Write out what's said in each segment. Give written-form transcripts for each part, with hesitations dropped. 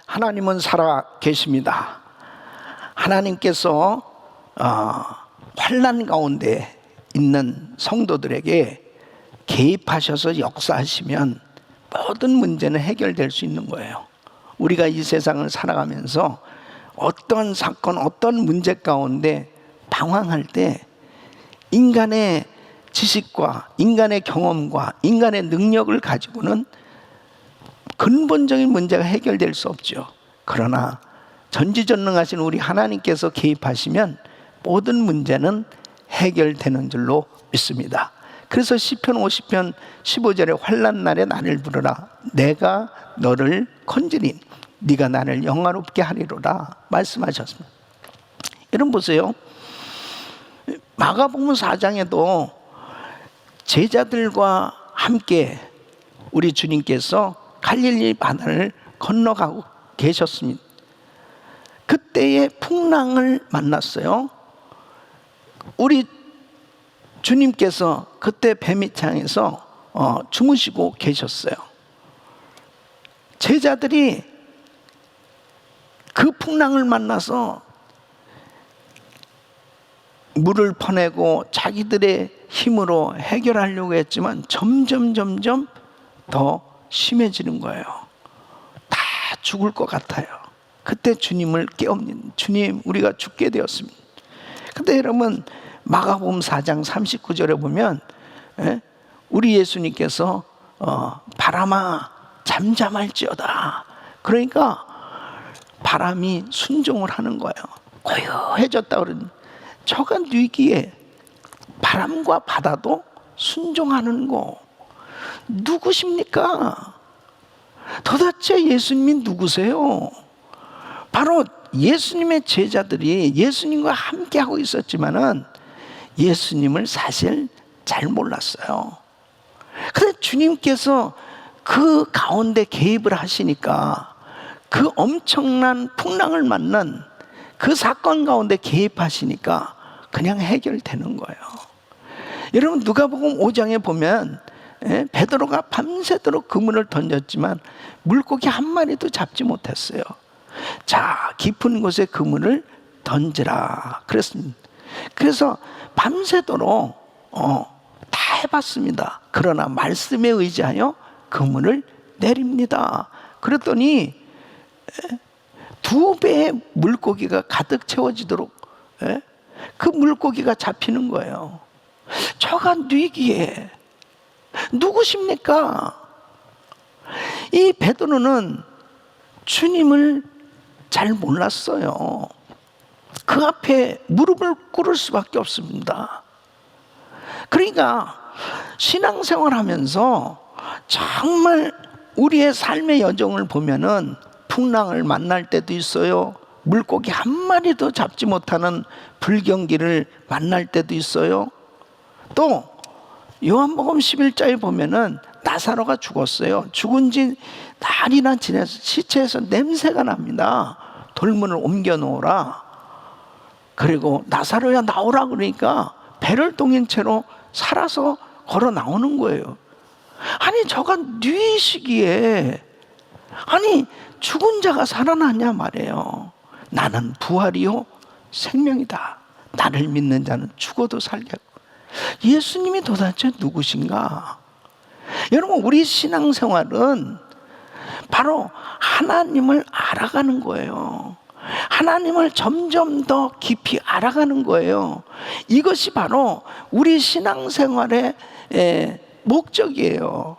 하나님은 살아 계십니다. 하나님께서 환난 가운데 있는 성도들에게 개입하셔서 역사하시면 모든 문제는 해결될 수 있는 거예요. 우리가 이 세상을 살아가면서 어떤 사건, 어떤 문제 가운데 방황할 때 인간의 지식과 인간의 경험과 인간의 능력을 가지고는 근본적인 문제가 해결될 수 없죠. 그러나 전지전능하신 우리 하나님께서 개입하시면 모든 문제는 해결되는 줄로 믿습니다. 그래서 시편 50편 15절에 환난 날에 나를 부르라 내가 너를 건지리 네가 나를 영화롭게 하리로라 말씀하셨습니다. 여러분 보세요. 마가복음 4장에도 제자들과 함께 우리 주님께서 갈릴리 바다를 건너가고 계셨습니다. 그때의 풍랑을 만났어요. 우리 주님께서 그때 배미창에서 주무시고 계셨어요. 제자들이 그 풍랑을 만나서 물을 퍼내고 자기들의 힘으로 해결하려고 했지만 점점 더 심해지는 거예요. 다 죽을 것 같아요. 그때 주님을 깨웁니다. 주님, 우리가 죽게 되었습니다. 근데 여러분 마가복음 4장 39절에 보면 우리 예수님께서 바람아 잠잠할지어다. 그러니까 바람이 순종을 하는 거예요. 고요해졌다 그러는. 저가 뉘기에 바람과 바다도 순종하는 거 누구십니까? 도대체 예수님이 누구세요? 바로 예수님의 제자들이 예수님과 함께하고 있었지만은 예수님을 사실 잘 몰랐어요. 그런데 주님께서 그 가운데 개입을 하시니까 그 엄청난 풍랑을 맞는 그 사건 가운데 개입하시니까 그냥 해결되는 거예요. 여러분 누가복음 5장에 보면 베드로가 밤새도록 그물을 던졌지만 물고기 한 마리도 잡지 못했어요. 자, 깊은 곳에 그물을 던지라 그랬습니다. 그래서 밤새도록 다 해봤습니다. 그러나 말씀에 의지하여 그물을 내립니다. 그랬더니 2배의 물고기가 가득 채워지도록 그 물고기가 잡히는 거예요. 저가 뉘기에 누구십니까? 이 베드로는 주님을 잘 몰랐어요. 그 앞에 무릎을 꿇을 수밖에 없습니다. 그러니까 신앙생활 하면서 정말 우리의 삶의 여정을 보면은 풍랑을 만날 때도 있어요. 물고기 한 마리도 잡지 못하는 불경기를 만날 때도 있어요. 또 요한복음 11장에 보면은 나사로가 죽었어요. 죽은 지 날이나 지나서 시체에서 냄새가 납니다. 돌문을 옮겨 놓으라. 그리고 나사로야 나오라 그러니까 배를 동인 채로 살아서 걸어 나오는 거예요. 아니 저가 뉘시기에 아니 죽은 자가 살아나냐 말이에요. 나는 부활이요 생명이다. 나를 믿는 자는 죽어도 살겠고. 예수님이 도대체 누구신가? 여러분 우리 신앙생활은 바로 하나님을 알아가는 거예요. 하나님을 점점 더 깊이 알아가는 거예요. 이것이 바로 우리 신앙생활의 목적이에요.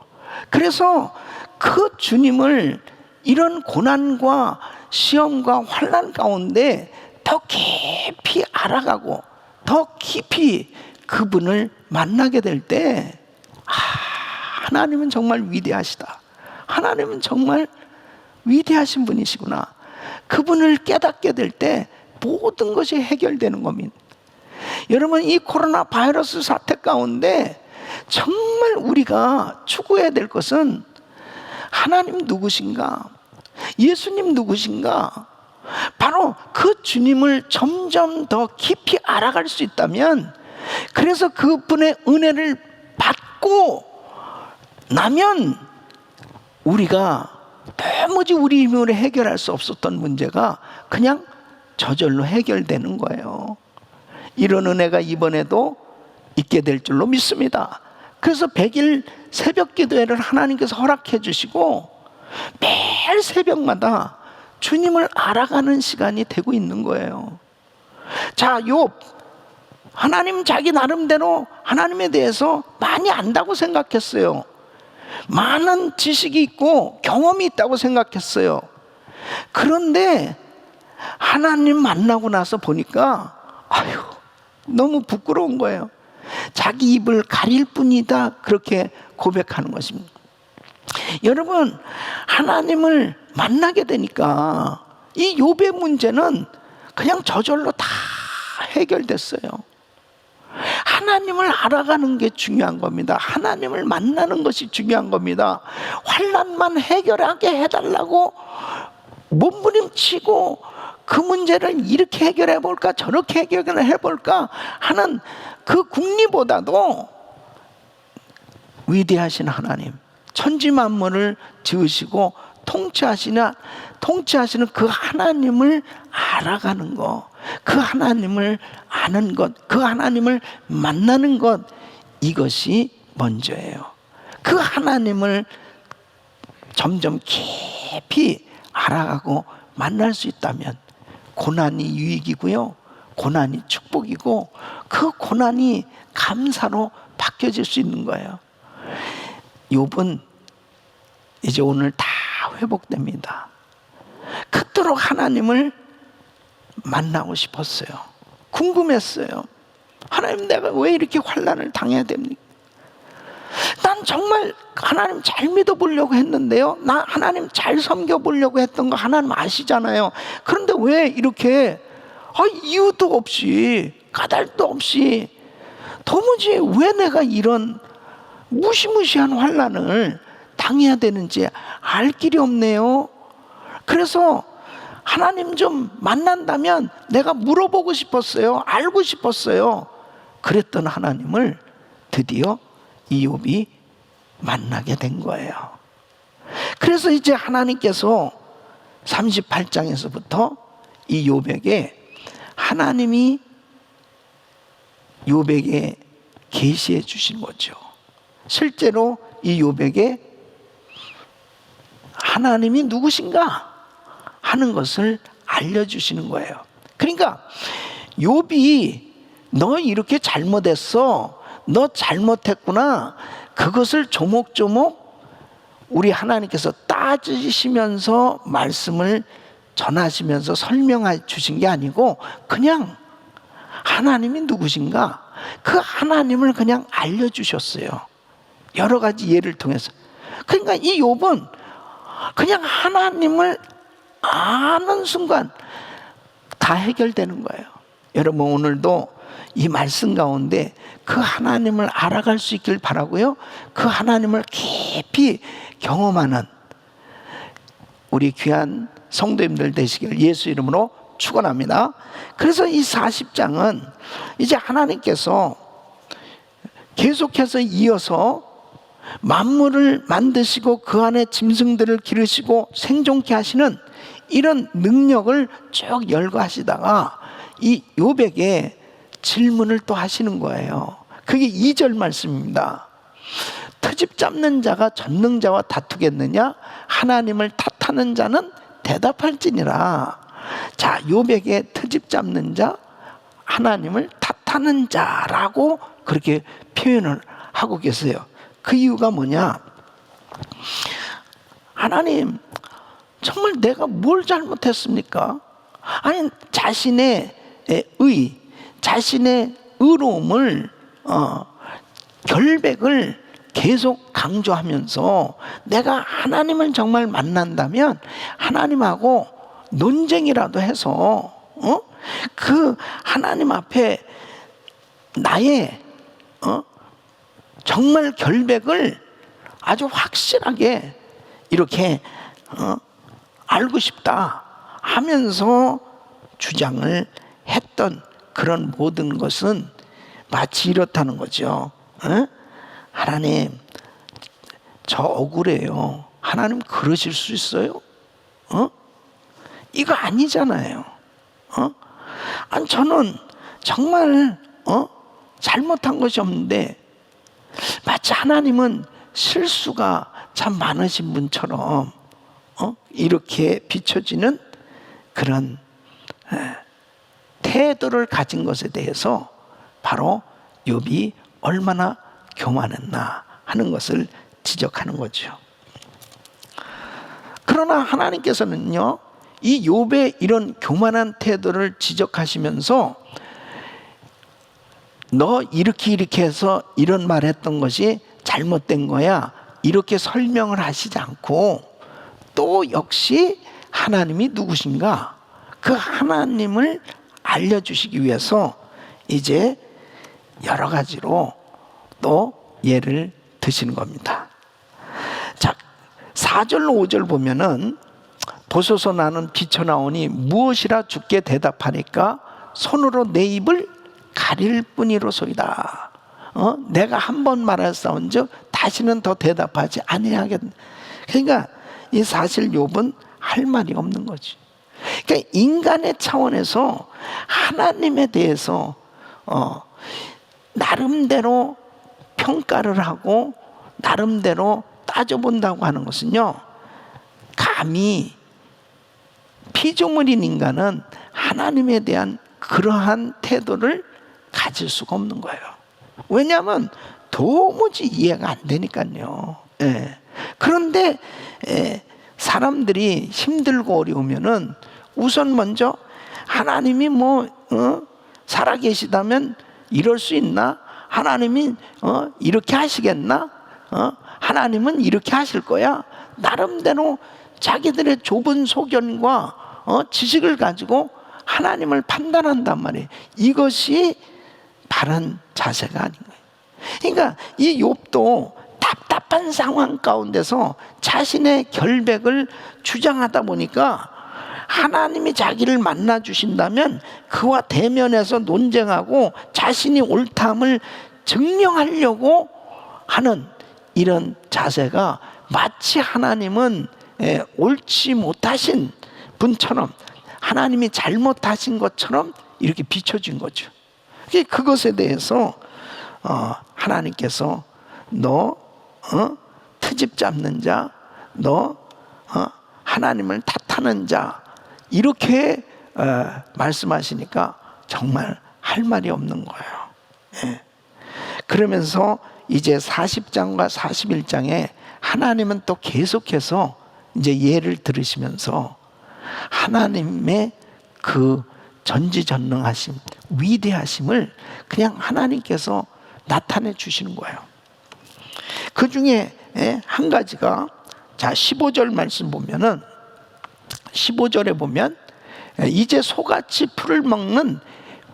그래서 그 주님을 이런 고난과 시험과 환난 가운데 더 깊이 알아가고 더 깊이 그분을 만나게 될 때 하나님은 정말 위대하시다. 하나님은 정말 위대하신 분이시구나. 그분을 깨닫게 될 때 모든 것이 해결되는 겁니다. 여러분 이 코로나 바이러스 사태 가운데 정말 우리가 추구해야 될 것은 하나님 누구신가? 예수님 누구신가? 바로 그 주님을 점점 더 깊이 알아갈 수 있다면, 그래서 그분의 은혜를 받고 나면 우리가 도무지 우리 힘으로 해결할 수 없었던 문제가 그냥 저절로 해결되는 거예요. 이런 은혜가 이번에도 있게 될 줄로 믿습니다. 그래서 100일 새벽 기도회를 하나님께서 허락해 주시고 매일 새벽마다 주님을 알아가는 시간이 되고 있는 거예요. 자, 욥, 하나님 자기 나름대로 하나님에 대해서 많이 안다고 생각했어요. 많은 지식이 있고 경험이 있다고 생각했어요. 그런데 하나님 만나고 나서 보니까 아유, 너무 부끄러운 거예요. 자기 입을 가릴 뿐이다, 그렇게 고백하는 것입니다. 여러분, 하나님을 만나게 되니까 이 욥의 문제는 그냥 저절로 다 해결됐어요. 하나님을 알아가는 게 중요한 겁니다. 하나님을 만나는 것이 중요한 겁니다. 환난만 해결하게 해달라고 몸부림치고 그 문제를 이렇게 해결해 볼까 저렇게 해결해 볼까 하는 그 궁리보다도 위대하신 하나님, 천지 만물을 지으시고 통치하시는 그 하나님을 알아가는 것, 그 하나님을 아는 것, 그 하나님을 만나는 것, 이것이 먼저예요. 그 하나님을 점점 깊이 알아가고 만날 수 있다면 고난이 유익이고요, 고난이 축복이고, 그 고난이 감사로 바뀌어질 수 있는 거예요. 욥은 이제 오늘 다 회복됩니다. 그토록 하나님을 만나고 싶었어요. 궁금했어요. 하나님, 내가 왜 이렇게 환난을 당해야 됩니까? 난 정말 하나님 잘 믿어보려고 했는데요, 나 하나님 잘 섬겨보려고 했던 거 하나님 아시잖아요. 그런데 왜 이렇게 이유도 없이 까닭도 없이 도무지 왜 내가 이런 무시무시한 환난을 당해야 되는지 알 길이 없네요. 그래서 하나님 좀 만난다면 내가 물어보고 싶었어요. 알고 싶었어요. 그랬던 하나님을 드디어 이욥이 만나게 된 거예요. 그래서 이제 하나님께서 38장에서부터 이 욥에게, 하나님이 욥에게 계시해 주신 거죠. 실제로 이 욥에게 하나님이 누구신가 하는 것을 알려주시는 거예요. 그러니까 욥이 너 이렇게 잘못했어, 너 잘못했구나, 그것을 조목조목 우리 하나님께서 따지시면서 말씀을 전하시면서 설명해 주신 게 아니고 그냥 하나님이 누구신가, 그 하나님을 그냥 알려주셨어요. 여러 가지 예를 통해서. 그러니까 이 욥은 그냥 하나님을 아는 순간 다 해결되는 거예요. 여러분, 오늘도 이 말씀 가운데 그 하나님을 알아갈 수 있길 바라고요, 그 하나님을 깊이 경험하는 우리 귀한 성도님들 되시길 예수 이름으로 축원합니다. 그래서 이 40장은 이제 하나님께서 계속해서 이어서 만물을 만드시고 그 안에 짐승들을 기르시고 생존케 하시는 이런 능력을 쭉 열거하시다가 이 욥에게 질문을 또 하시는 거예요. 그게 2절 말씀입니다. 트집 잡는 자가 전능자와 다투겠느냐? 하나님을 탓하는 자는 대답할지니라. 자, 욥에게 트집 잡는 자, 하나님을 탓하는 자라고 그렇게 표현을 하고 계세요. 그 이유가 뭐냐? 하나님, 정말 내가 뭘 잘못했습니까? 아니, 자신의 자신의 의로움을 결백을 계속 강조하면서 내가 하나님을 정말 만난다면 하나님하고 논쟁이라도 해서 그 하나님 앞에 나의 정말 결백을 아주 확실하게 이렇게 알고 싶다 하면서 주장을 했던 그런 모든 것은 마치 이렇다는 거죠. 하나님, 저 억울해요. 하나님 그러실 수 있어요? 이거 아니잖아요. 아니 저는 정말 잘못한 것이 없는데 마치 하나님은 실수가 참 많으신 분처럼 이렇게 비춰지는 그런 태도를 가진 것에 대해서 바로 욥이 얼마나 교만했나 하는 것을 지적하는 거죠. 그러나 하나님께서는요, 이 욥의 이런 교만한 태도를 지적하시면서 너 이렇게 해서 이런 말 했던 것이 잘못된 거야, 이렇게 설명을 하시지 않고 또 역시 하나님이 누구신가, 그 하나님을 알려주시기 위해서 이제 여러 가지로 또 예를 드시는 겁니다. 자, 4절 5절 보면은 보소서 나는 비쳐나오니 무엇이라 주께 대답하니까 손으로 내 입을 가릴 뿐이로소이다. 내가 한 번 말하사온즉 다시는 더 대답하지 아니하겠다. 그러니까 이 사실 욥은 할 말이 없는 거지. 그러니까 인간의 차원에서 하나님에 대해서 나름대로 평가를 하고 나름대로 따져본다고 하는 것은요, 감히 피조물인 인간은 하나님에 대한 그러한 태도를 가질 수가 없는 거예요. 왜냐하면 도무지 이해가 안 되니까요. 예. 그런데 사람들이 힘들고 어려우면은 우선 먼저 하나님이 살아계시다면 이럴 수 있나? 하나님이 이렇게 하시겠나? 하나님은 이렇게 하실 거야. 나름대로 자기들의 좁은 소견과 지식을 가지고 하나님을 판단한단 말이에요. 이것이 바른 자세가 아닌 거예요. 그러니까 이 욥도 답답한 상황 가운데서 자신의 결백을 주장하다 보니까 하나님이 자기를 만나 주신다면 그와 대면해서 논쟁하고 자신이 옳다함을 증명하려고 하는 이런 자세가 마치 하나님은 옳지 못하신 분처럼, 하나님이 잘못하신 것처럼 이렇게 비춰진 거죠. 그것에 대해서 하나님께서 너 트집 잡는 자, 너 하나님을 탓하는 자, 이렇게 말씀하시니까 정말 할 말이 없는 거예요. 그러면서 이제 40장과 41장에 하나님은 또 계속해서 이제 예를 들으시면서 하나님의 그 전지전능하심, 위대하심을 그냥 하나님께서 나타내 주시는 거예요. 그 중에 한 가지가, 자 15절 말씀 보면은 15절에 보면 이제 소같이 풀을 먹는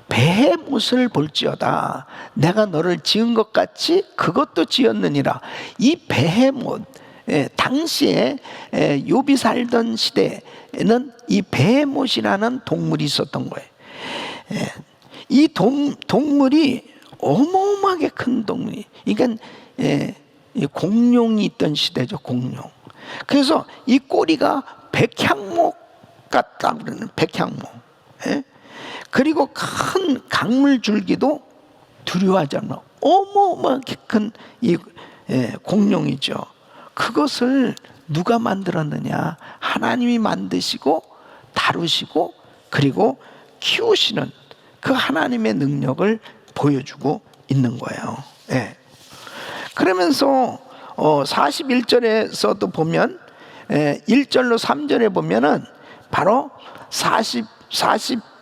배의 못을 볼지어다. 내가 너를 지은 것 같이 그것도 지었느니라. 이 배의 못, 당시에 욥이 살던 시대에는 이 배의 못이라는 동물이 있었던 거예요. 이 동물이 어마어마하게 큰 동물이, 그러니까 공룡이 있던 시대죠. 공룡. 그래서 이 꼬리가 백향목 같다 그러는, 백향목. 그리고 큰 강물 줄기도 두려워하지 않아. 어마어마하게 큰 이 공룡이죠. 그것을 누가 만들었느냐? 하나님이 만드시고 다루시고 그리고 키우시는 그 하나님의 능력을 보여주고 있는 거예요. 그러면서 41절에서도 보면 1절로 3절에 보면은 바로 41장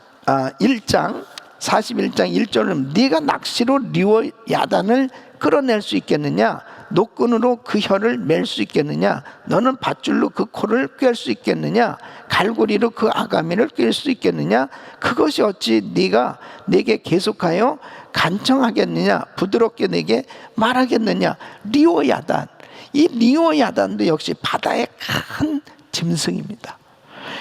1절은 네가 낚시로 리워 야단을 끌어낼 수 있겠느냐? 노끈으로 그 혀를 맬 수 있겠느냐? 너는 밧줄로 그 코를 꿰 수 있겠느냐? 갈고리로 그 아가미를 꿰 수 있겠느냐? 그것이 어찌 네가 내게 계속하여 간청하겠느냐? 부드럽게 내게 말하겠느냐? 리워 야단. 이 리워 야단도 역시 바다의 큰 짐승입니다.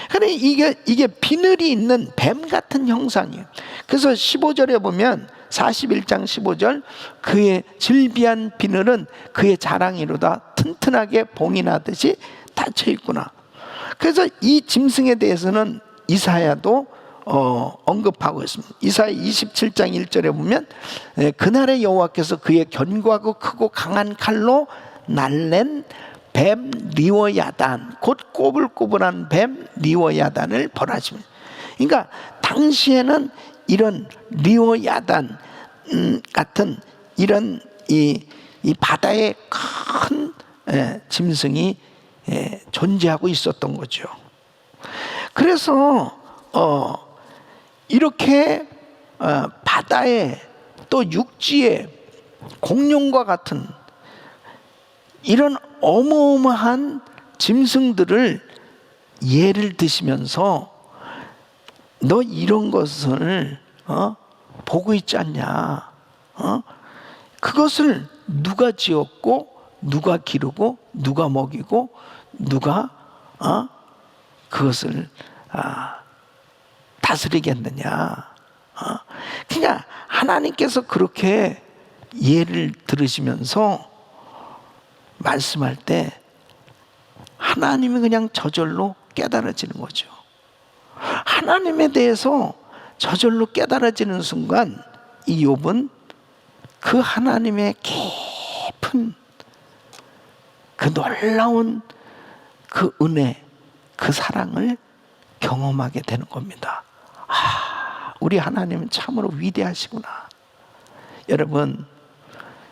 그런데 이게 비늘이 있는 뱀 같은 형상이에요. 그래서 15절에 보면 41장 15절 그의 질비한 비늘은 그의 자랑이로다 튼튼하게 봉이 나듯이 닫혀 있구나. 그래서 이 짐승에 대해서는 이사야도 언급하고 있습니다. 이사야 27장 1절에 보면 그날의 여호와께서 그의 견고하고 크고 강한 칼로 날랜 뱀 리워야단, 곧 꼬불꼬불한 뱀 리워야단을 벌하십니다. 그러니까 당시에는 이런 리워야단 같은 이런 이 바다의 큰 짐승이 존재하고 있었던 거죠. 그래서 이렇게 바다에 또 육지에 공룡과 같은 이런 어마어마한 짐승들을 예를 드시면서 너 이런 것을 보고 있지 않냐? 그것을 누가 지었고 누가 기르고 누가 먹이고 누가 그것을 다스리겠느냐? 그러니까 하나님께서 그렇게 예를 들으시면서 말씀할 때 하나님이 그냥 저절로 깨달아지는 거죠. 하나님에 대해서 저절로 깨달아지는 순간 이 욥은 그 하나님의 깊은 그 놀라운 그 은혜, 그 사랑을 경험하게 되는 겁니다. 우리 하나님은 참으로 위대하시구나. 여러분,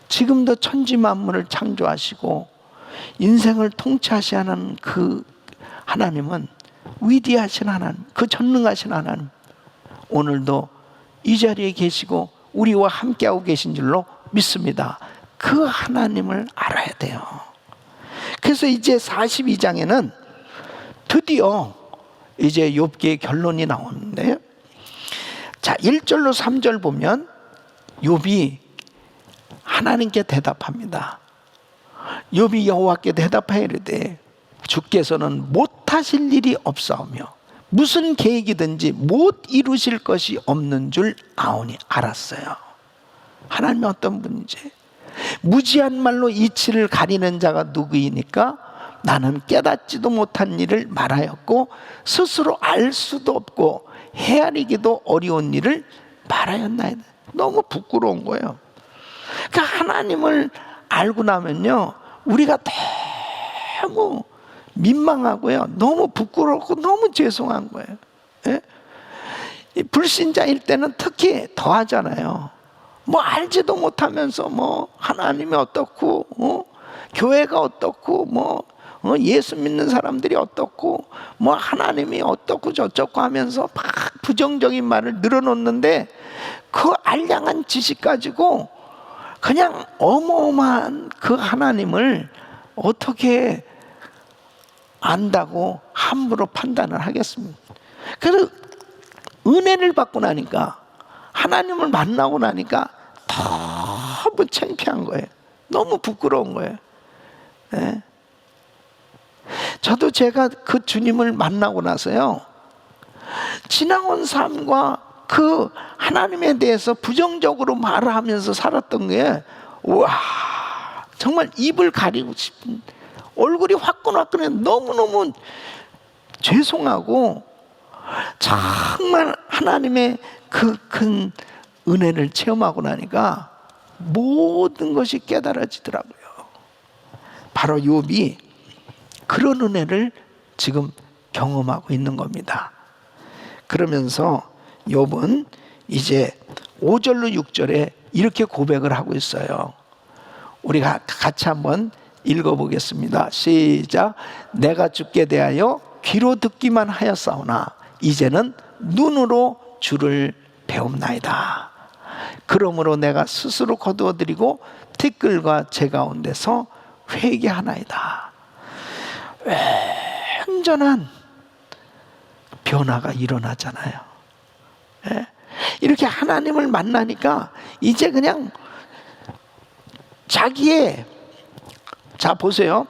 지금도 천지 만물을 창조하시고 인생을 통치하시는 그 하나님은 위대하신 하나님, 그 전능하신 하나님, 오늘도 이 자리에 계시고 우리와 함께하고 계신 줄로 믿습니다. 그 하나님을 알아야 돼요. 그래서 이제 42장에는 드디어 이제 욥기의 결론이 나오는데요. 자, 1절로 3절 보면 욥이 하나님께 대답합니다. 욥이 여호와께 대답하여 이르되 주께서는 못하실 일이 없사오며 무슨 계획이든지 못 이루실 것이 없는 줄 아오니 알았어요. 하나님이 어떤 분인지. 무지한 말로 이치를 가리는 자가 누구이니까 나는 깨닫지도 못한 일을 말하였고 스스로 알 수도 없고 헤아리기도 어려운 일을 말하였나이다. 너무 부끄러운 거예요. 그러니까 하나님을 알고 나면요, 우리가 너무 민망하고요, 너무 부끄럽고 너무 죄송한 거예요. 예? 불신자일 때는 특히 더 하잖아요. 뭐 알지도 못하면서 뭐 하나님이 어떻고 교회가 어떻고 예수 믿는 사람들이 어떻고 뭐 하나님이 어떻고 저쩌고 하면서 막 부정적인 말을 늘어놓는데 그 알량한 지식 가지고 그냥 어마어마한 그 하나님을 어떻게 안다고 함부로 판단을 하겠습니까? 그래서 은혜를 받고 나니까, 하나님을 만나고 나니까 너무 창피한 거예요. 너무 부끄러운 거예요. 네? 저도 제가 그 주님을 만나고 나서요, 지나온 삶과 그 하나님에 대해서 부정적으로 말을 하면서 살았던 게, 와, 정말 입을 가리고 싶은, 얼굴이 화끈화끈해. 너무너무 죄송하고 정말 하나님의 그 큰 은혜를 체험하고 나니까 모든 것이 깨달아지더라고요. 바로 욥이 그런 은혜를 지금 경험하고 있는 겁니다. 그러면서 욥은 이제 5절로 6절에 이렇게 고백을 하고 있어요. 우리가 같이 한번 읽어보겠습니다. 시작. 내가 주께 대하여 귀로 듣기만 하였사오나 이제는 눈으로 주를 배움나이다. 그러므로 내가 스스로 거두어드리고 티끌과 제 가운데서 회개하나이다. 완전한 변화가 일어나잖아요. 예? 이렇게 하나님을 만나니까 이제 그냥 자기의, 자 보세요,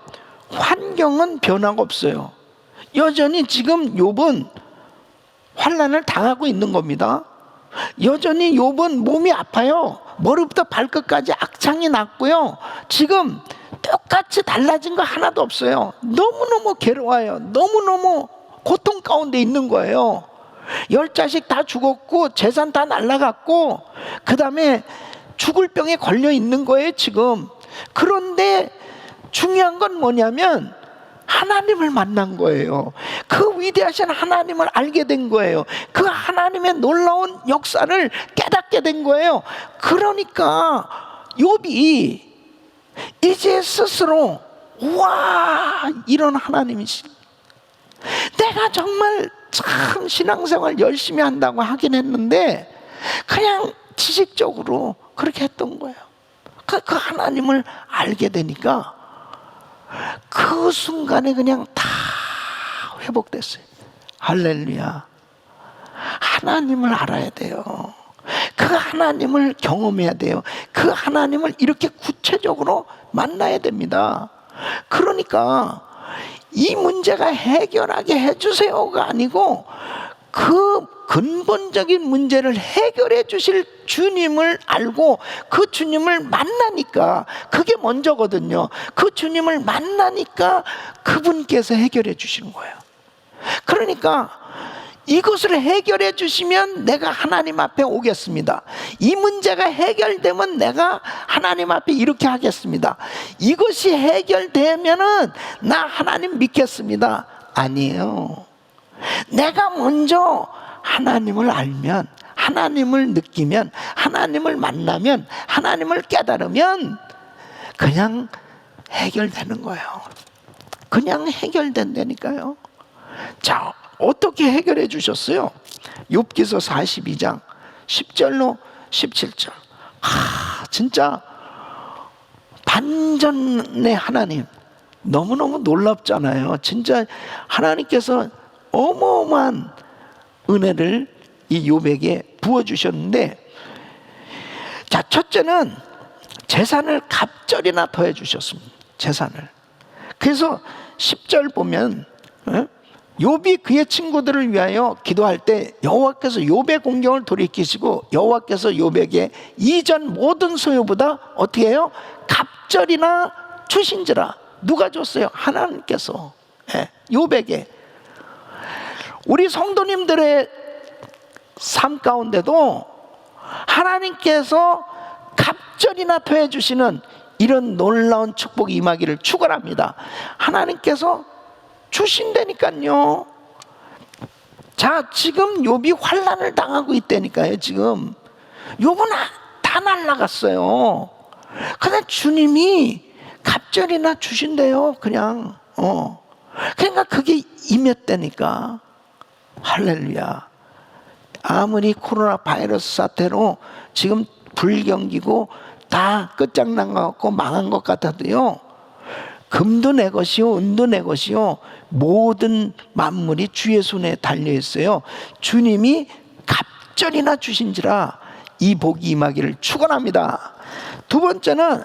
환경은 변화가 없어요. 여전히 지금 욥은 환난을 당하고 있는 겁니다. 여전히 욥은 몸이 아파요. 머리부터 발끝까지 악창이 났고요. 지금 똑같이 달라진 거 하나도 없어요. 너무너무 괴로워요. 너무너무 고통 가운데 있는 거예요. 10자식 다 죽었고 재산 다 날라갔고 그 다음에 죽을 병에 걸려 있는 거예요 지금. 그런데 중요한 건 뭐냐면 하나님을 만난 거예요. 그 위대하신 하나님을 알게 된 거예요. 그 하나님의 놀라운 역사를 깨닫게 된 거예요. 그러니까 욥이 이제 스스로 와, 이런 하나님이시, 내가 정말 참 신앙생활 열심히 한다고 하긴 했는데 그냥 지식적으로 그렇게 했던 거예요. 그 하나님을 알게 되니까 그 순간에 그냥 다 회복됐어요. 할렐루야. 하나님을 알아야 돼요. 그 하나님을 경험해야 돼요. 그 하나님을 이렇게 구체적으로 만나야 됩니다. 그러니까 이 문제가 해결하게 해주세요가 아니고 그 근본적인 문제를 해결해 주실 주님을 알고 그 주님을 만나니까, 그게 먼저거든요. 그 주님을 만나니까 그분께서 해결해 주시는 거예요. 그러니까 이것을 해결해 주시면 내가 하나님 앞에 오겠습니다. 이 문제가 해결되면 내가 하나님 앞에 이렇게 하겠습니다. 이것이 해결되면은 나 하나님 믿겠습니다. 아니에요. 내가 먼저 하나님을 알면, 하나님을 느끼면, 하나님을 만나면, 하나님을 깨달으면 그냥 해결되는 거예요. 그냥 해결된다니까요. 자, 어떻게 해결해 주셨어요? 욥기서 42장 10절로 17절. 진짜 반전의 하나님, 너무너무 놀랍잖아요. 진짜 하나님께서 어마어마한 은혜를 이 욥에게 부어주셨는데, 자, 첫째는 재산을 갑절이나 더해 주셨습니다. 재산을. 그래서 10절 보면 욥이 그의 친구들을 위하여 기도할 때 여호와께서 욥의 공경을 돌이키시고 여호와께서 욥에게 이전 모든 소유보다 어떻게 해요? 갑절이나 주신지라. 누가 줬어요? 하나님께서. 욥에게. 우리 성도님들의 삶 가운데도 하나님께서 갑절이나 더해 주시는 이런 놀라운 축복이 임하기를 축원합니다. 하나님께서 주신다니까요. 자, 지금 욥이 환난을 당하고 있다니까요. 지금 욥은 다 날라갔어요. 근데 주님이 갑절이나 주신대요. 그냥 그러니까 그게 임했다니까. 할렐루야. 아무리 코로나 바이러스 사태로 지금 불경기고 다 끝장난 것 같고 망한 것 같아도요, 금도 내 것이요 은도 내 것이요 모든 만물이 주의 손에 달려있어요. 주님이 갑절이나 주신지라 이 복이 임하기를 축원합니다. 두 번째는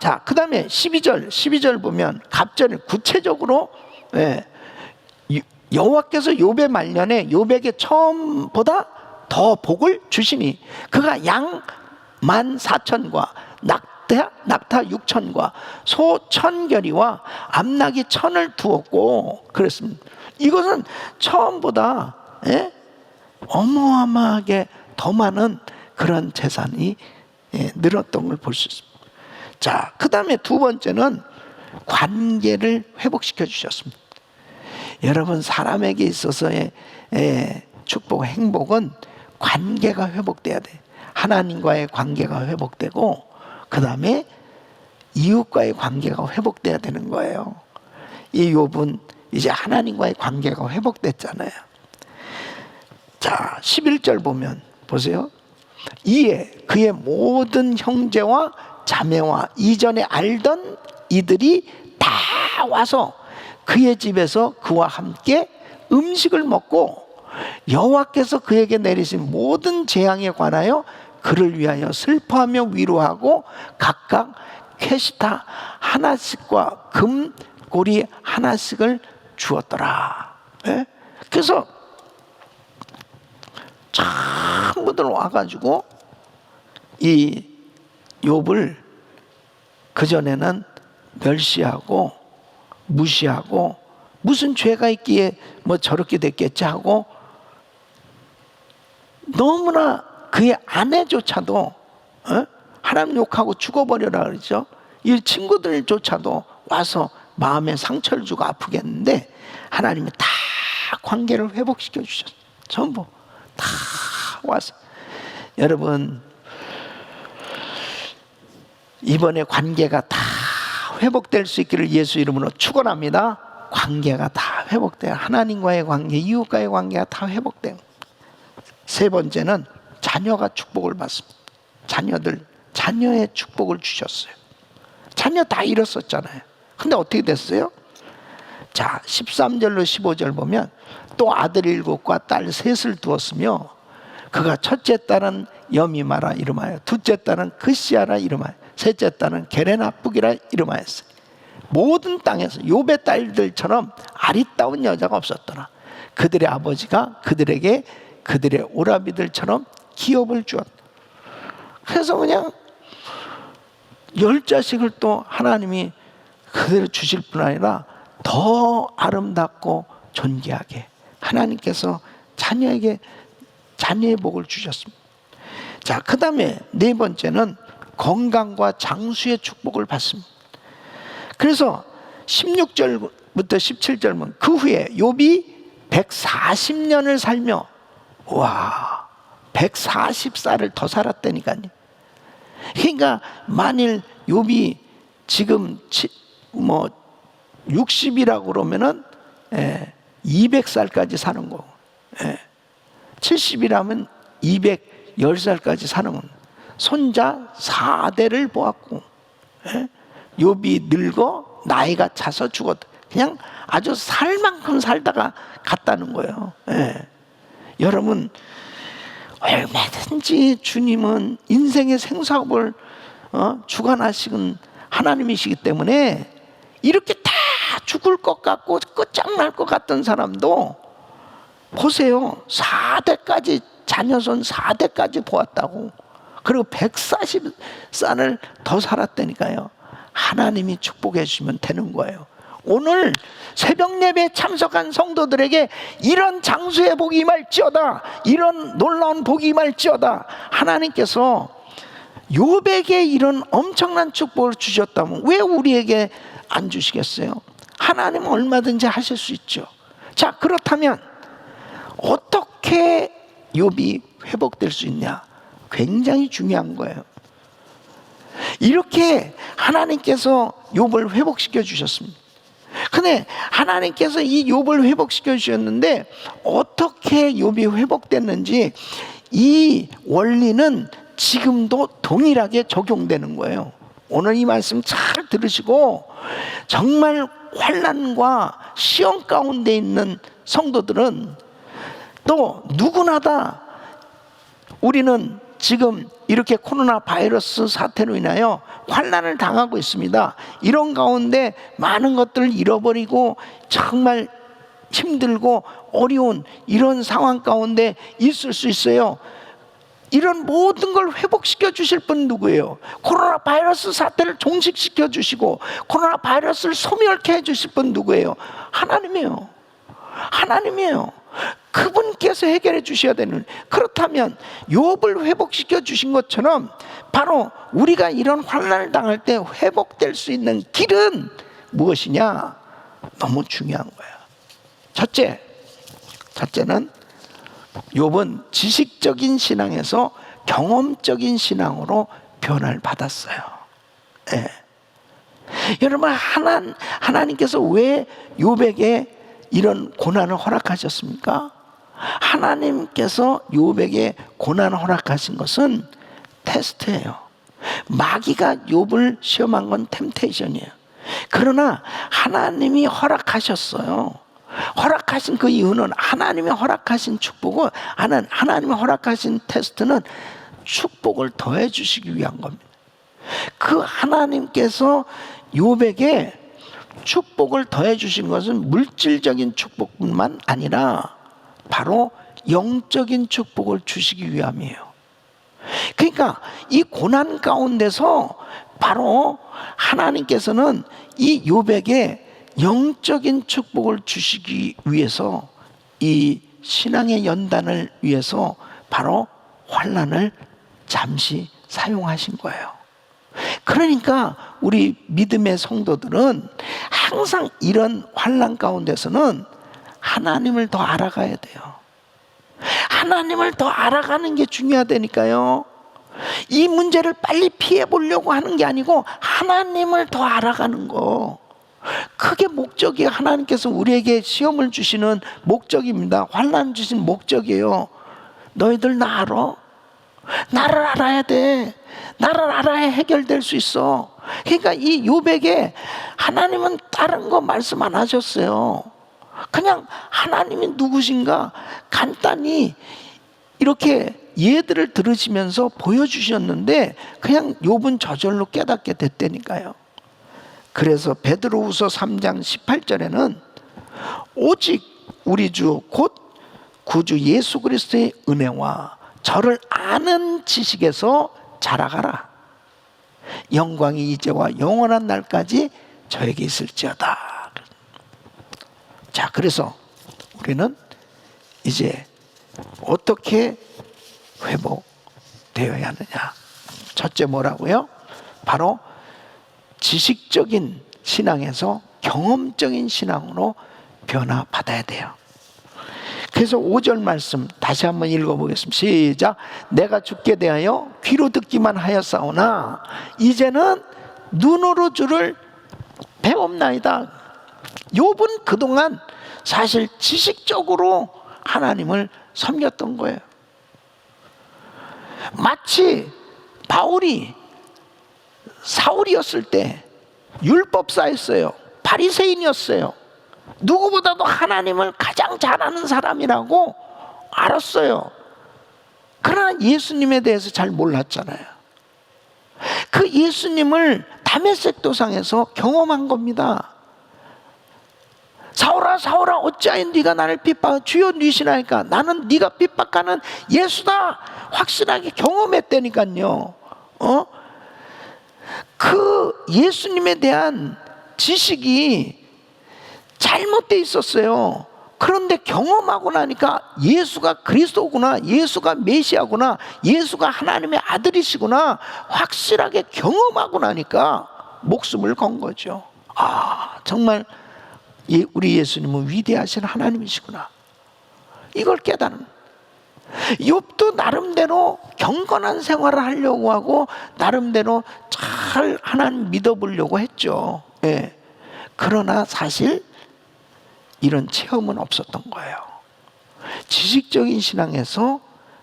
자, 그 다음에 12절 보면 갑절을 구체적으로 여호와께서 욥의 말년에 욥에게 처음보다 더 복을 주시니 그가 양 14,000과 낙타 6,000과 소 1,000결이와 암나귀 1,000을 두었고 그랬습니다. 이것은 처음보다 어마어마하게 더 많은 그런 재산이 늘었던 걸 볼 수 있습니다. 자, 그 다음에 두 번째는 관계를 회복시켜 주셨습니다. 여러분, 사람에게 있어서의 축복, 행복은 관계가 회복돼야 돼. 하나님과의 관계가 회복되고 그 다음에 이웃과의 관계가 회복돼야 되는 거예요. 이 욥은 이제 하나님과의 관계가 회복됐잖아요. 자, 11절 보면 보세요. 이에 그의 모든 형제와 자매와 이전에 알던 이들이 다 와서 그의 집에서 그와 함께 음식을 먹고 여호와께서 그에게 내리신 모든 재앙에 관하여 그를 위하여 슬퍼하며 위로하고 각각 퀘시타 하나씩과 금고리 하나씩을 주었더라. 그래서 전부 친구들 와가지고 이 욥을 그전에는 멸시하고 무시하고 무슨 죄가 있기에 뭐 저렇게 됐겠지 하고 너무나 그의 아내조차도 하나님 욕하고 죽어버려라 그러죠. 이 친구들조차도 와서 마음에 상처를 주고 아프겠는데 하나님이 다 관계를 회복시켜 주셨어요. 전부 다 와서. 여러분, 이번에 관계가 다 회복될 수 있기를 예수 이름으로 축원합니다. 관계가 다 회복돼요. 하나님과의 관계, 이웃과의 관계가 다 회복돼요. 세 번째는 자녀가 축복을 받습니다. 자녀의 축복을 주셨어요. 자녀 다 잃었었잖아요. 근데 어떻게 됐어요? 자, 13절로 15절 보면 또 아들 7과 딸 3을 두었으며 그가 첫째 딸은 여미마라 이름하여 둘째 딸은 그시아라 이름하여 셋째 딸은 게레나쁘기라 이름하였어요. 모든 땅에서 욥의 딸들처럼 아리따운 여자가 없었더라. 그들의 아버지가 그들에게 그들의 오라비들처럼 기업을 주었다. 그래서 그냥 10자식을 또 하나님이 그대로 주실 뿐 아니라 더 아름답고 존귀하게 하나님께서 자녀에게 자녀의 복을 주셨습니다. 자, 그 다음에 네 번째는 건강과 장수의 축복을 받습니다. 그래서 16절부터 17절은 그 후에 욥이 140년을 살며, 와, 140살을 더 살았다니까요. 그러니까 만일 욥이 지금 60이라고 그러면은 200살까지 사는 거고, 70이라면 210살까지 사는 겁니다. 손자 4대를 보았고, 욥이 늙어 나이가 차서 죽었다. 그냥 아주 살 만큼 살다가 갔다는 거예요. 여러분, 얼마든지 주님은 인생의 생사업을 주관하시는 하나님이시기 때문에 이렇게 다 죽을 것 같고 끝장날 것 같던 사람도 보세요. 4대까지, 자녀손 4대까지 보았다고. 그리고 140살을 더 살았다니까요. 하나님이 축복해 주시면 되는 거예요. 오늘 새벽 예배에 참석한 성도들에게 이런 장수의 복이 임할지어다, 이런 놀라운 복이 임할지어다. 하나님께서 욥에게 이런 엄청난 축복을 주셨다면 왜 우리에게 안 주시겠어요? 하나님은 얼마든지 하실 수 있죠. 자, 그렇다면 어떻게 욥이 회복될 수 있냐? 굉장히 중요한 거예요. 이렇게 하나님께서 욥을 회복시켜 주셨습니다. 근데 하나님께서 이 욥을 회복시켜 주셨는데 어떻게 욥이 회복됐는지 이 원리는 지금도 동일하게 적용되는 거예요. 오늘 이 말씀 잘 들으시고 정말 환난과 시험 가운데 있는 성도들은 또 누구나 다 우리는 지금 이렇게 코로나 바이러스 사태로 인하여 환난을 당하고 있습니다. 이런 가운데 많은 것들을 잃어버리고 정말 힘들고 어려운 이런 상황 가운데 있을 수 있어요. 이런 모든 걸 회복시켜 주실 분 누구예요? 코로나 바이러스 사태를 종식시켜 주시고 코로나 바이러스를 소멸케 해 주실 분 누구예요? 하나님이에요. 하나님이에요. 그분께서 해결해 주셔야 되는. 그렇다면 욥을 회복시켜 주신 것처럼 바로 우리가 이런 환난을 당할 때 회복될 수 있는 길은 무엇이냐? 너무 중요한 거야. 첫째는 욥은 지식적인 신앙에서 경험적인 신앙으로 변화를 받았어요. 여러분, 하나님께서 왜 욥에게 이런 고난을 허락하셨습니까? 하나님께서 욥에게 고난을 허락하신 것은 테스트예요. 마귀가 욥을 시험한 건 템테이션이에요. 그러나 하나님이 허락하셨어요. 허락하신 그 이유는 하나님이 허락하신 축복은, 하나님이 허락하신 테스트는 축복을 더해 주시기 위한 겁니다. 그 하나님께서 욥에게 축복을 더해 주신 것은 물질적인 축복뿐만 아니라 바로 영적인 축복을 주시기 위함이에요. 그러니까 이 고난 가운데서 바로 하나님께서는 이 욥에게 영적인 축복을 주시기 위해서 이 신앙의 연단을 위해서 바로 환난을 잠시 사용하신 거예요. 그러니까 우리 믿음의 성도들은 항상 이런 환난 가운데서는 하나님을 더 알아가야 돼요. 하나님을 더 알아가는 게 중요하다니까요. 이 문제를 빨리 피해 보려고 하는 게 아니고 하나님을 더 알아가는 거, 그게 목적이 하나님께서 우리에게 시험을 주시는 목적입니다. 환난 주신 목적이에요. 너희들 나 알아? 나를 알아야 돼. 나를 알아야 해결될 수 있어. 그러니까 이 욥에게 하나님은 다른 거 말씀 안 하셨어요. 그냥 하나님이 누구신가 간단히 이렇게 예들을 들으시면서 보여주셨는데 그냥 욥은 저절로 깨닫게 됐다니까요. 그래서 베드로후서 3장 18절에는 오직 우리 주 곧 구주 예수 그리스도의 은혜와 저를 아는 지식에서 자라가라. 영광이 이제와 영원한 날까지 저에게 있을지어다. 자, 그래서 우리는 이제 어떻게 회복되어야 하느냐? 첫째 뭐라고요? 바로 지식적인 신앙에서 경험적인 신앙으로 변화받아야 돼요. 그래서 5절 말씀 다시 한번 읽어보겠습니다. 시작. 내가 주께 대하여 귀로 듣기만 하였사오나 이제는 눈으로 주를 배웁나이다. 욥은 그동안 사실 지식적으로 하나님을 섬겼던 거예요. 마치 바울이 사울이었을 때 율법사였어요. 바리새인이었어요. 누구보다도 하나님을 가장 잘 아는 사람이라고 알았어요. 그러나 예수님에 대해서 잘 몰랐잖아요. 그 예수님을 다메섹 도상에서 경험한 겁니다. 사울아 사울아 어찌하여 네가 나를 핍박하 주여 니시나이까. 나는 네가 핍박하는 예수다. 확실하게 경험했다니까요. 그 예수님에 대한 지식이 잘못되어 있었어요. 그런데 경험하고 나니까 예수가 그리스도구나, 예수가 메시아구나, 예수가 하나님의 아들이시구나 확실하게 경험하고 나니까 목숨을 건 거죠. 아, 정말 우리 예수님은 위대하신 하나님이시구나, 이걸 깨닫는. 욥도 나름대로 경건한 생활을 하려고 하고 나름대로 잘 하나님 믿어보려고 했죠. 예. 그러나 사실 이런 체험은 없었던 거예요. 지식적인 신앙에서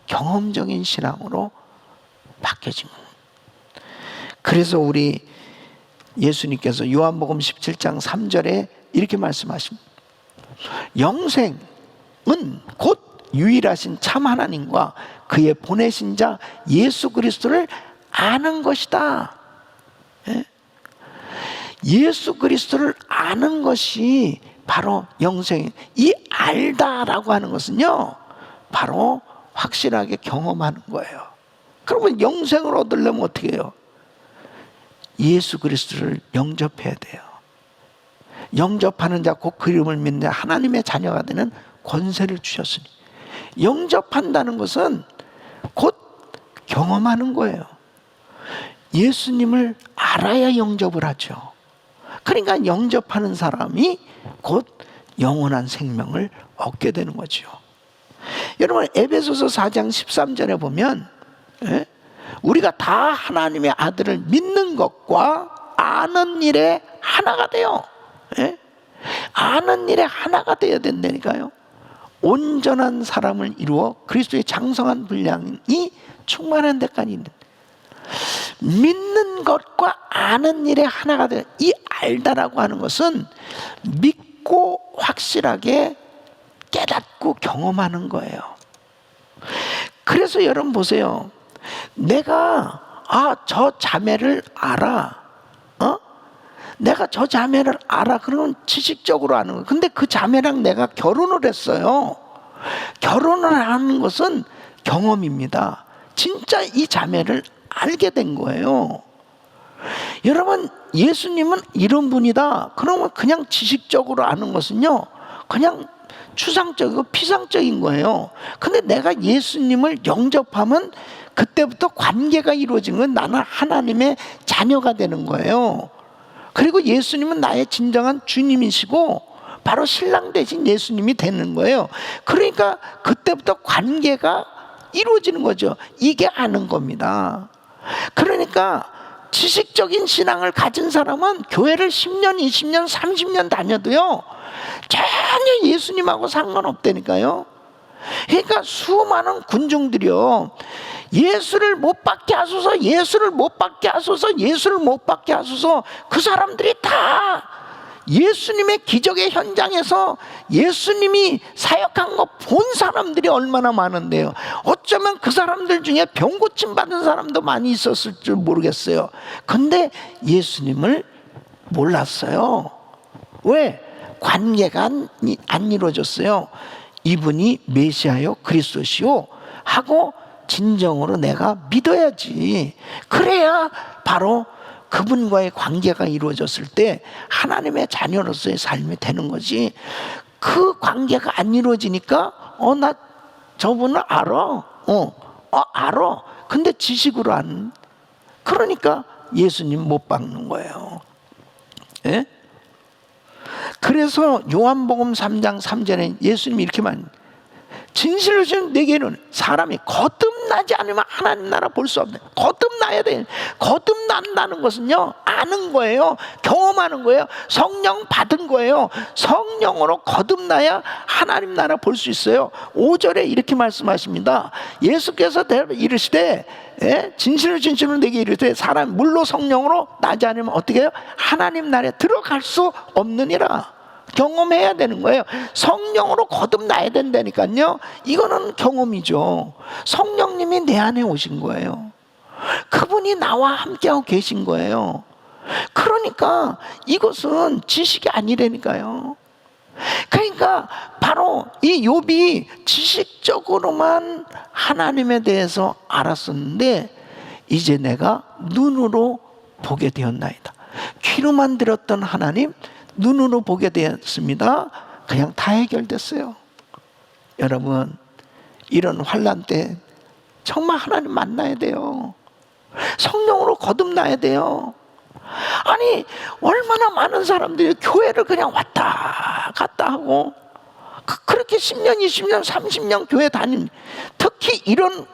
경험적인 신앙으로 바뀌어진 거예요. 그래서 우리 예수님께서 요한복음 17장 3절에 이렇게 말씀하십니다. 영생은 곧 유일하신 참 하나님과 그의 보내신 자 예수 그리스도를 아는 것이다. 예? 예수 그리스도를 아는 것이 바로 영생이에요. 이 알다라고 하는 것은요, 바로 확실하게 경험하는 거예요. 그러면 영생을 얻으려면 어떻게 해요? 예수 그리스도를 영접해야 돼요. 영접하는 자 곧 그 이름을 믿는 자 하나님의 자녀가 되는 권세를 주셨으니. 영접한다는 것은 곧 경험하는 거예요. 예수님을 알아야 영접을 하죠. 그러니까 영접하는 사람이 곧 영원한 생명을 얻게 되는 거죠. 여러분 에베소서 4장 13절에 보면 우리가 다 하나님의 아들을 믿는 것과 아는 일에 하나가 돼요. 아는 일에 하나가 되어야 된다니까요. 온전한 사람을 이루어 그리스도의 장성한 분량이 충만한 데까지 있는, 믿는 것과 아는 일에 하나가 돼요. 이 알다라고 하는 것은 믿고 확실하게 깨닫고 경험하는 거예요. 그래서 여러분 보세요. 내가 저 자매를 알아. 내가 저 자매를 알아. 그러면 지식적으로 아는 거예요. 근데 그 자매랑 내가 결혼을 했어요. 결혼을 하는 것은 경험입니다. 진짜 이 자매를 알게 된 거예요. 여러분, 예수님은 이런 분이다 그러면 그냥 지식적으로 아는 것은요, 그냥 추상적이고 피상적인 거예요. 근데 내가 예수님을 영접하면 그때부터 관계가 이루어진 건 나는 하나님의 자녀가 되는 거예요. 그리고 예수님은 나의 진정한 주님이시고 바로 신랑 대신 예수님이 되는 거예요. 그러니까 그때부터 관계가 이루어지는 거죠. 이게 아는 겁니다. 그러니까 지식적인 신앙을 가진 사람은 교회를 10년, 20년, 30년 다녀도요, 전혀 예수님하고 상관없다니까요. 그러니까 수많은 군중들이요, 예수를 못 받게 하소서, 예수를 못 받게 하소서, 예수를 못 받게 하소서. 그 사람들이 다 예수님의 기적의 현장에서 예수님이 사역한 거 본 사람들이 얼마나 많은데요. 어쩌면 그 사람들 중에 병 고침 받은 사람도 많이 있었을 줄 모르겠어요. 근데 예수님을 몰랐어요. 왜? 관계가 안 이루어졌어요. 이분이 메시아요, 그리스도시요 하고 진정으로 내가 믿어야지. 그래야 바로 그분과의 관계가 이루어졌을 때 하나님의 자녀로서의 삶이 되는 거지. 그 관계가 안 이루어지니까 나 저분을 알아. 알아. 근데 지식으로 안. 그러니까 예수님 못 받는 거예요. 예? 그래서 요한복음 3장 3절에 예수님이 이렇게 진실로 지금 내게는 사람이 거듭나지 않으면 하나님 나라 볼 수 없네. 거듭나야 돼. 거듭난다는 것은요, 아는 거예요. 경험하는 거예요. 성령 받은 거예요. 성령으로 거듭나야 하나님 나라 볼 수 있어요. 5절에 이렇게 말씀하십니다. 예수께서 이르시되, 진실로 내게 이르되 사람 물로 성령으로 나지 않으면 어떻게 해요? 하나님 나라에 들어갈 수 없느니라. 경험해야 되는 거예요. 성령으로 거듭나야 된다니까요. 이거는 경험이죠. 성령님이 내 안에 오신 거예요. 그분이 나와 함께하고 계신 거예요. 그러니까 이것은 지식이 아니라니까요. 그러니까 바로 이 욥이 지식적으로만 하나님에 대해서 알았었는데 이제 내가 눈으로 보게 되었나이다. 귀로만 들었던 하나님 눈으로 보게 되었습니다. 그냥 다 해결됐어요. 여러분, 이런 환난 때 정말 하나님 만나야 돼요. 성령으로 거듭나야 돼요. 아니, 얼마나 많은 사람들이 교회를 그냥 왔다 갔다 하고 그렇게 10년, 20년, 30년 교회 다닌, 특히 이런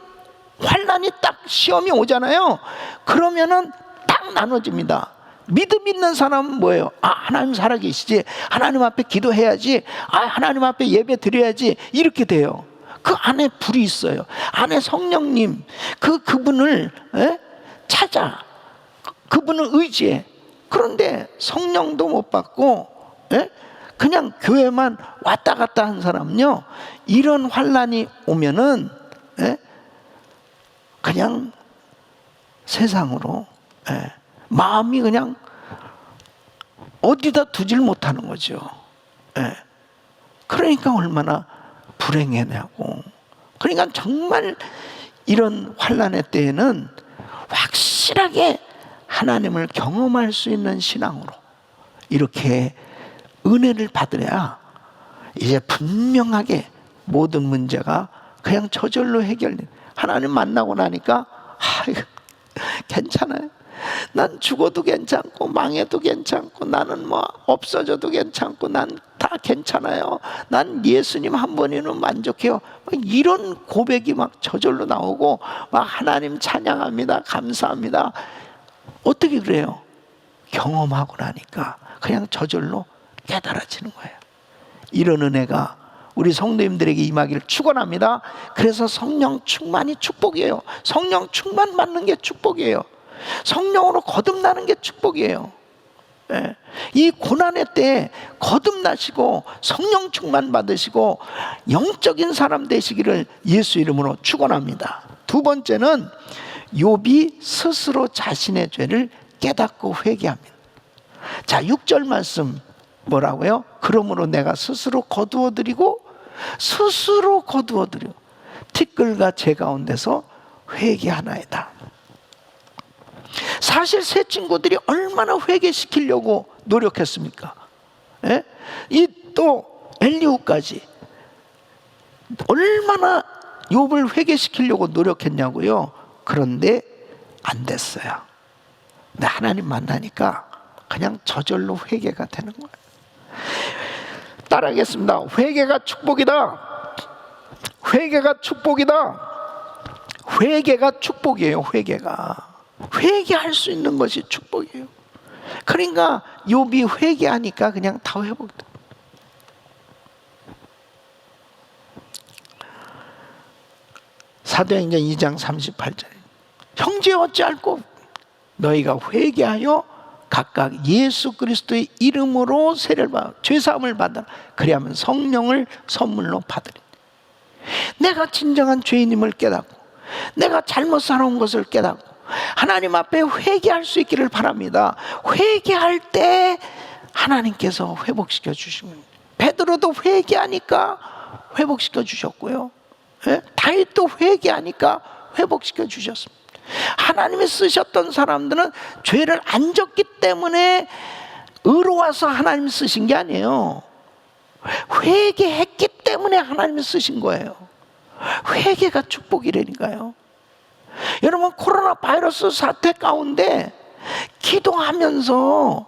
환난이 딱 시험이 오잖아요. 그러면은 딱 나눠집니다. 믿음 있는 사람은 뭐예요? 하나님 살아계시지, 하나님 앞에 기도해야지, 하나님 앞에 예배 드려야지, 이렇게 돼요. 그 안에 불이 있어요. 안에 성령님, 그분을 찾아, 그분을 의지해. 그런데 성령도 못 받고 그냥 교회만 왔다 갔다 한 사람은요, 이런 환난이 오면은 그냥 세상으로 마음이 그냥 어디다 두질 못하는 거죠. 그러니까 얼마나 불행해냐고. 그러니까 정말 이런 환난의 때에는 확실하게 하나님을 경험할 수 있는 신앙으로 이렇게 은혜를 받으려야 이제 분명하게 모든 문제가 그냥 저절로 해결돼. 하나님 만나고 나니까 괜찮아요. 난 죽어도 괜찮고 망해도 괜찮고 나는 뭐 없어져도 괜찮고 난 다 괜찮아요. 난 예수님 한 번이면 만족해요. 이런 고백이 막 저절로 나오고 막 하나님 찬양합니다, 감사합니다. 어떻게 그래요? 경험하고 나니까 그냥 저절로 깨달아지는 거예요. 이런 은혜가 우리 성도님들에게 임하기를 축원합니다. 그래서 성령 충만이 축복이에요. 성령 충만 받는 게 축복이에요. 성령으로 거듭나는 게 축복이에요. 이 고난의 때에 거듭나시고 성령 충만 받으시고 영적인 사람 되시기를 예수 이름으로 축원합니다. 두 번째는 욥이 스스로 자신의 죄를 깨닫고 회개합니다. 자, 6절 말씀 뭐라고요? 그러므로 내가 스스로 거두어드리고 티끌과 재 가운데서 회개하나이다. 사실 세 친구들이 얼마나 회개시키려고 노력했습니까? 예? 이 또 엘리후까지 얼마나 욥을 회개시키려고 노력했냐고요. 그런데 안 됐어요. 근데 하나님 만나니까 그냥 저절로 회개가 되는 거예요. 따라하겠습니다. 회개가 축복이다. 회개가 축복이다. 회개가 축복이에요. 회개할 수 있는 것이 축복이에요. 그러니까 욥이 회개하니까 그냥 다 회복돼. 사도행전 2장 38절 형제 어찌할꼬 너희가 회개하여 각각 예수 그리스도의 이름으로 세례를 받아 죄사함을 받아라. 그리하면 성령을 선물로 받으리. 내가 진정한 죄인임을 깨닫고 내가 잘못 살아온 것을 깨닫고 하나님 앞에 회개할 수 있기를 바랍니다. 회개할 때 하나님께서 회복시켜 주시는, 베드로도 회개하니까 회복시켜 주셨고요. 예? 다윗도 회개하니까 회복시켜 주셨습니다. 하나님이 쓰셨던 사람들은 죄를 안 졌기 때문에 의로워서 하나님이 쓰신 게 아니에요. 회개했기 때문에 하나님이 쓰신 거예요. 회개가 축복이라니까요. 여러분, 코로나 바이러스 사태 가운데 기도하면서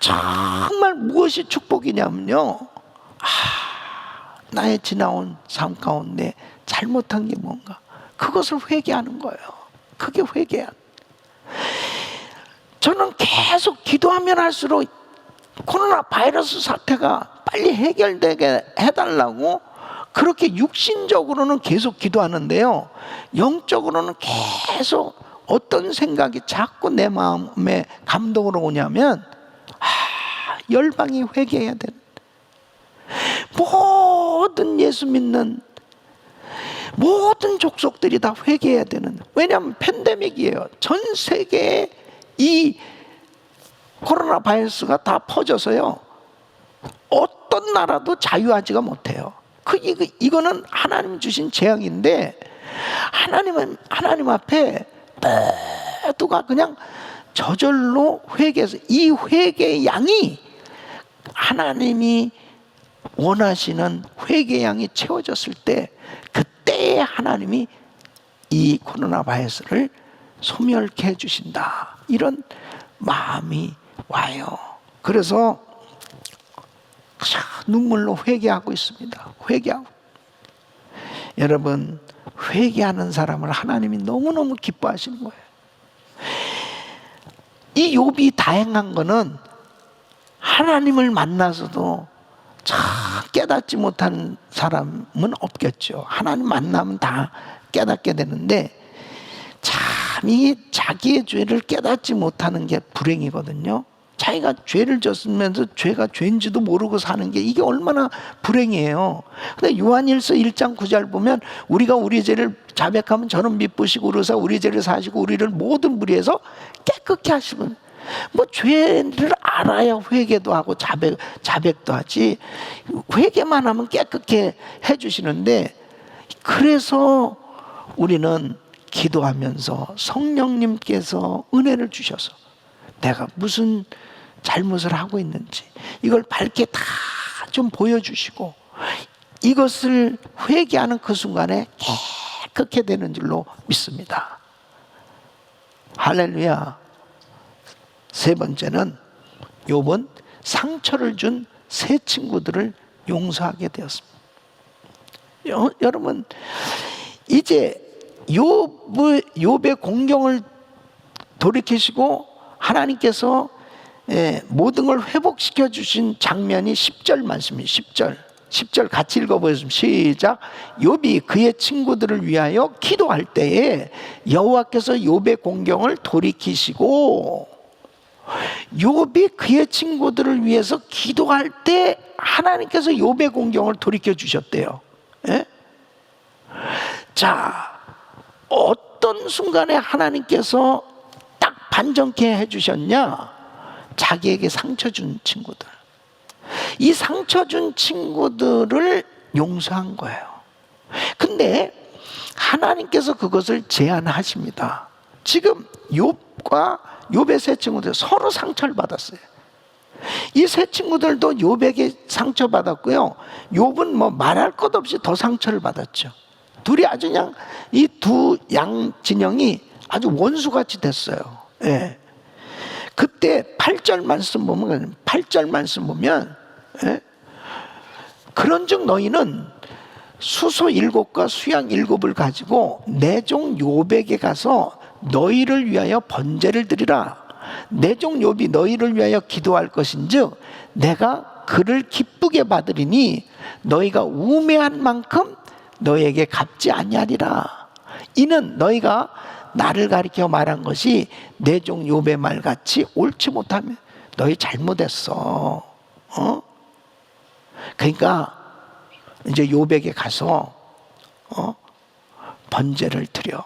정말 무엇이 축복이냐면요, 나의 지나온 삶 가운데 잘못한 게 뭔가, 그것을 회개하는 거예요. 그게 회개야. 저는 계속 기도하면 할수록 코로나 바이러스 사태가 빨리 해결되게 해달라고 그렇게 육신적으로는 계속 기도하는데요, 영적으로는 계속 어떤 생각이 자꾸 내 마음에 감동으로 오냐면, 열방이 회개해야 되는, 모든 예수 믿는 모든 족속들이 다 회개해야 되는, 왜냐하면 팬데믹이에요. 전 세계에 이 코로나 바이러스가 다 퍼져서요, 어떤 나라도 자유하지가 못해요. 이거는 하나님 주신 재앙인데, 하나님 앞에 모두가 그냥 저절로 회개해서, 이 회개의 양이 하나님이 원하시는 회개의 양이 채워졌을 때, 그때에 하나님이 이 코로나 바이러스를 소멸케 해주신다, 이런 마음이 와요. 그래서 눈물로 회개하고 있습니다. 회개하고. 여러분, 회개하는 사람을 하나님이 너무너무 기뻐하시는 거예요. 이 욥이 다행한 거는 하나님을 만나서도 참 깨닫지 못한 사람은 없겠죠. 하나님 만나면 다 깨닫게 되는데, 참 이 자기의 죄를 깨닫지 못하는 게 불행이거든요. 자기가 죄를 졌으면서 죄가 죄인지도 모르고 사는 게, 이게 얼마나 불행이에요. 근데 요한일서 1장 9절 보면, 우리가 우리 죄를 자백하면 저는 미쁘시고 의로사 우리 죄를 사시고 우리를 모든 무리에서 깨끗게 하시고, 뭐 죄를 알아야 회개도 하고 자백도 하지, 회개만 하면 깨끗게 해주시는데, 그래서 우리는 기도하면서 성령님께서 은혜를 주셔서 내가 무슨 잘못을 하고 있는지 이걸 밝게 다 좀 보여주시고, 이것을 회개하는 그 순간에 깨끗게 되는 줄로 믿습니다. 할렐루야. 세 번째는, 욥은 상처를 준 세 친구들을 용서하게 되었습니다. 여러분, 이제 욥의 공경을 돌이키시고 하나님께서 모든 걸 회복시켜 주신 장면이 10절 말씀입니다. 10절 같이 읽어보겠습니다. 시작. 욥이 그의 친구들을 위하여 기도할 때에 여호와께서 욥의 공경을 돌이키시고, 욥이 그의 친구들을 위해서 기도할 때 하나님께서 욥의 공경을 돌이켜 주셨대요. 예? 자, 어떤 순간에 하나님께서 딱 반전케 해주셨냐? 자기에게 상처 준 친구들, 이 상처 준 친구들을 용서한 거예요. 근데 하나님께서 그것을 제안하십니다. 지금 욥과 욥의 세 친구들 서로 상처를 받았어요. 이 세 친구들도 욥에게 상처받았고요, 욥은 뭐 말할 것 없이 더 상처를 받았죠. 둘이 아주 그냥 이 두 양 진영이 아주 원수같이 됐어요. 예. 그때 8절 말씀 보면, 예? 그런즉 너희는 수소 7과 수양 7을 가지고 내 종 욥에게 가서 너희를 위하여 번제를 드리라. 내 종 욥이 너희를 위하여 기도할 것인즉 내가 그를 기쁘게 받으리니 너희가 우매한 만큼 너희에게 갚지 아니하리라. 이는 너희가 나를 가리켜 말한 것이 내 종 욥의 말같이 옳지 못하면 너희 잘못했어. 그러니까 이제 욥에게 가서 번제를 드려.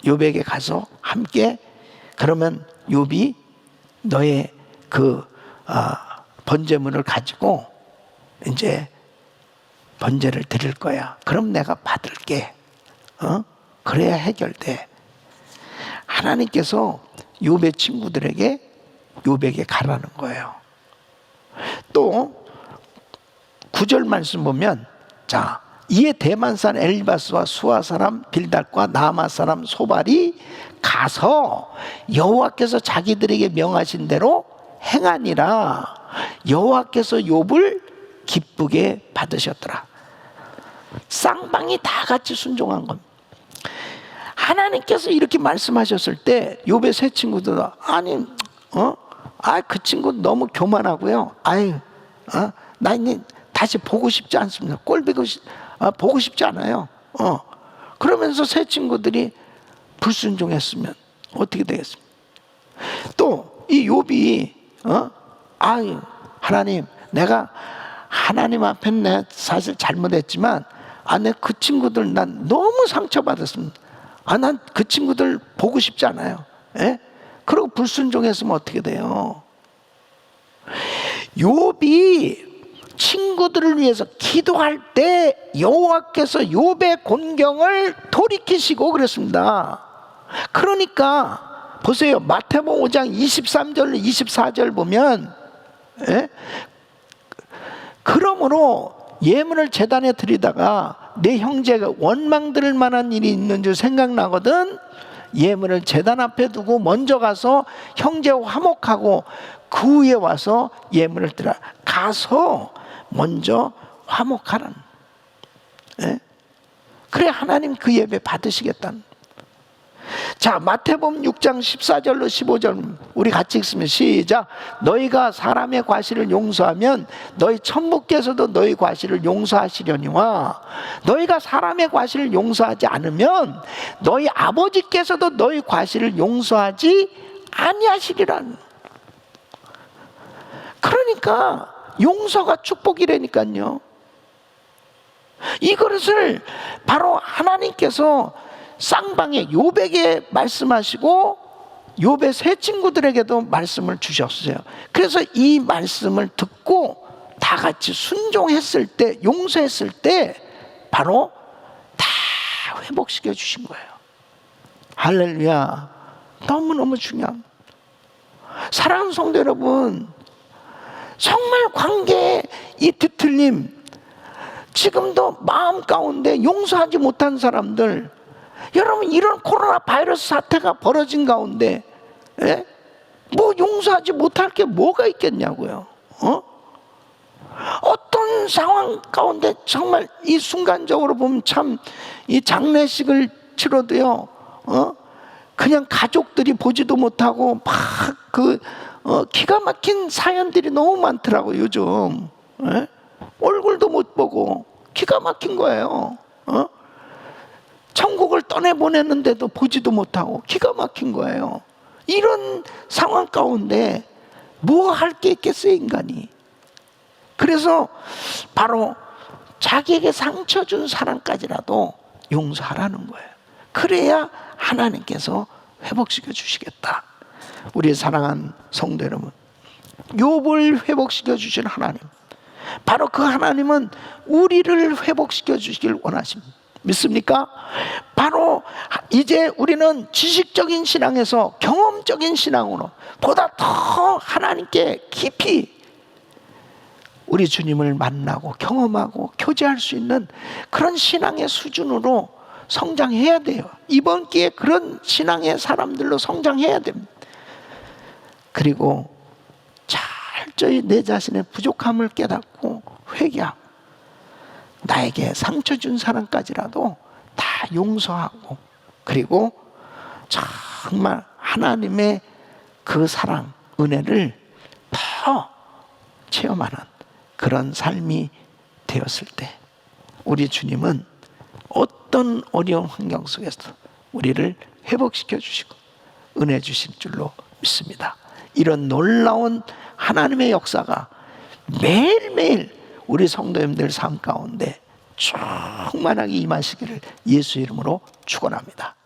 욥에게 가서 함께, 그러면 욥이 너의 그 번제물을 가지고 이제 번제를 드릴 거야. 그럼 내가 받을게. 그래야 해결돼. 하나님께서 욥의 친구들에게 욥에게 가라는 거예요. 또 9절 말씀 보면, 자, 이에 대만산 엘리바스와 수아 사람 빌달과 나마 사람 소발이 가서 여호와께서 자기들에게 명하신 대로 행하니라. 여호와께서 욥을 기쁘게 받으셨더라. 쌍방이 다 같이 순종한 겁니다. 하나님께서 이렇게 말씀하셨을 때 욥의 세 친구들, 아니, 그 친구 너무 교만하고요. 나 이제 다시 보고 싶지 않습니다. 보고 싶지 않아요. 그러면서 세 친구들이 불순종했으면 어떻게 되겠습니까? 또 이 욥이 하나님, 내가 하나님 앞에 내 사실 잘못했지만 내 그 친구들 난 너무 상처받았습니다. 난 그 친구들 보고 싶지 않아요. 예? 그리고 불순종했으면 어떻게 돼요? 욥이 친구들을 위해서 기도할 때 여호와께서 욥의 곤경을 돌이키시고 그랬습니다. 그러니까 보세요, 마태복음 5장 23절 24절 보면, 예? 그러므로 예물을 제단에 드리다가 내 형제가 원망 들을 만한 일이 있는 줄 생각나거든 예물을 제단 앞에 두고 먼저 가서 형제와 화목하고 그 후에 와서 예물을 드려. 가서 먼저 화목하라는. 예? 그래 하나님 그 예배 받으시겠다는. 자, 마태복음 6장 14절로 15절 우리 같이 읽으면 시작. 너희가 사람의 과실을 용서하면 너희 천부께서도 너희 과실을 용서하시려니와 너희가 사람의 과실을 용서하지 않으면 너희 아버지께서도 너희 과실을 용서하지 아니하시리라는. 그러니까 용서가 축복이라니까요. 이것을 바로 하나님께서 쌍방에 욥에게 말씀하시고 욥의 세 친구들에게도 말씀을 주셨어요. 그래서 이 말씀을 듣고 다 같이 순종했을 때, 용서했을 때 바로 다 회복시켜 주신 거예요. 할렐루야. 너무너무 중요한. 사랑하는 성도 여러분, 정말 관계에 이 뒤틀림, 지금도 마음 가운데 용서하지 못한 사람들, 여러분 이런 코로나 바이러스 사태가 벌어진 가운데 뭐 용서하지 못할 게 뭐가 있겠냐고요. 어떤 상황 가운데 정말 이 순간적으로 보면 참 이 장례식을 치러도요, 그냥 가족들이 보지도 못하고 막 기가 막힌 사연들이 너무 많더라고요. 요즘 얼굴도 못 보고 기가 막힌 거예요. 천국을 떠내보냈는데도 보지도 못하고 기가 막힌 거예요. 이런 상황 가운데 뭐 할 게 있겠어요, 인간이. 그래서 바로 자기에게 상처 준 사람까지라도 용서하라는 거예요. 그래야 하나님께서 회복시켜 주시겠다. 우리의 사랑하는 성도 여러분, 욥을 회복시켜 주신 하나님, 바로 그 하나님은 우리를 회복시켜 주시길 원하십니다. 믿습니까? 바로 이제 우리는 지식적인 신앙에서 경험적인 신앙으로 보다 더 하나님께 깊이 우리 주님을 만나고 경험하고 교제할 수 있는 그런 신앙의 수준으로 성장해야 돼요. 이번 기회에 그런 신앙의 사람들로 성장해야 됩니다. 그리고 철저히 내 자신의 부족함을 깨닫고 회개하고 나에게 상처 준 사람까지라도 다 용서하고, 그리고 정말 하나님의 그 사랑, 은혜를 더 체험하는 그런 삶이 되었을 때 우리 주님은 어떤 어려운 환경 속에서도 우리를 회복시켜 주시고 은혜 주실 줄로 믿습니다. 이런 놀라운 하나님의 역사가 매일매일 우리 성도님들 삶 가운데 충만하게 임하시기를 예수 이름으로 축원합니다.